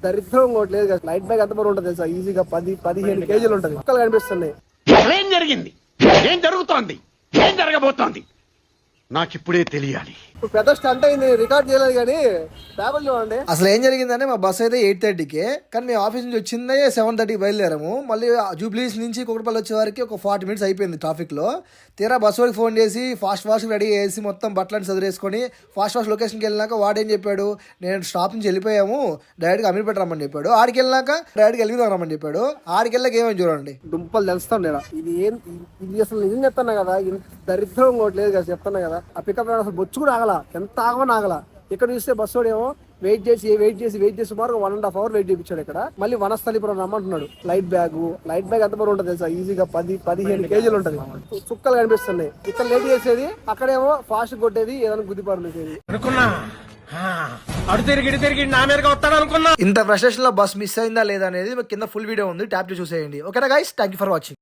దరిద్రం ఇంకోటి లేదు కదా. లైట్ బ్యాగ్ ఎంత బరువు ఉంటుంది తెలుసా? ఈజీగా 10-15 కేజీలు ఉంటుంది. కుక్కలు కనిపిస్తున్నాయి. ఏం జరిగింది? ఏం జరుగుతోంది? ఏం జరగబోతోంది? నాకిప్పుడే తెలియాలి. ఇప్పుడు పెద్ద స్టంట్ అయింది, రికార్డ్ చేయలేదు కానీ పేపర్ చూడండి. అసలు ఏం జరిగిందంటే మా బస్ అయితే 8:30కే, కానీ మేము ఆఫీస్ నుంచి వచ్చిందే 7:30 బయలుదేరాము. మళ్ళీ జూబ్లీస్ నుంచి కుకటపల్లి వచ్చే వారికి ఒక 40 minutes అయిపోయింది ట్రాఫిక్ లో. తీరా బస్ వాడికి ఫోన్ చేసి ఫాస్ట్ రెడీ చేసి మొత్తం బట్టలను చదివేసుకొని ఫాస్ట్ లొకేషన్కి వెళ్ళినాక వాడేం చెప్పాడు, నేను స్టాప్ నుంచి వెళ్ళిపోయాము, డైరెక్ట్గా అమీర్పేట రమ్మని చెప్పాడు. ఆడికి వెళ్ళినాక డైరెక్ట్గా ఎలిగిన రమ్మని చెప్పాడు. ఆడికి వెళ్ళాక ఏమని చూడండి. దుంపలు తెలుస్తాను నేను. ఇది అసలు నిజం చెప్తాను కదా, ఇంత దరిద్రం ఇంకోటి లేదు కదా. చెప్తాను కదా, ఆ పికప్ అసలు బొచ్చు కూడా ఆగల, ఎంత ఆగమని ఆగల. ఇక్కడ చూస్తే బస్సు ఏమో వెయిట్ చేసి సుమారు 1.5 hours వెయిట్ చేయించాడు. ఇక్కడ మళ్ళీ వనస్థలిపురం రమ్మంటున్నాడు. లైట్ బ్యాగ్ ఎంత బరువు ఉంటుంది తెలుసా? ఈజీగా 10-15 కేజీలు ఉంటుంది. చుక్కలు కనిపిస్తున్నాయి. ఇక్కడ లేట్ చేసేది, అక్కడేమో ఫాస్ట్ కొట్టేది, ఏదైనా గుద్దిపారు చేసేది. ఇంత ఫ్రస్ట్రేషన్ లో బస్ మిస్ అయిందా లేదా అనేది కింద ఫుల్ వీడియో ఉంది, ట్యాప్ చేసి చూసేయండి. ఓకేనా guys, thank you for watching.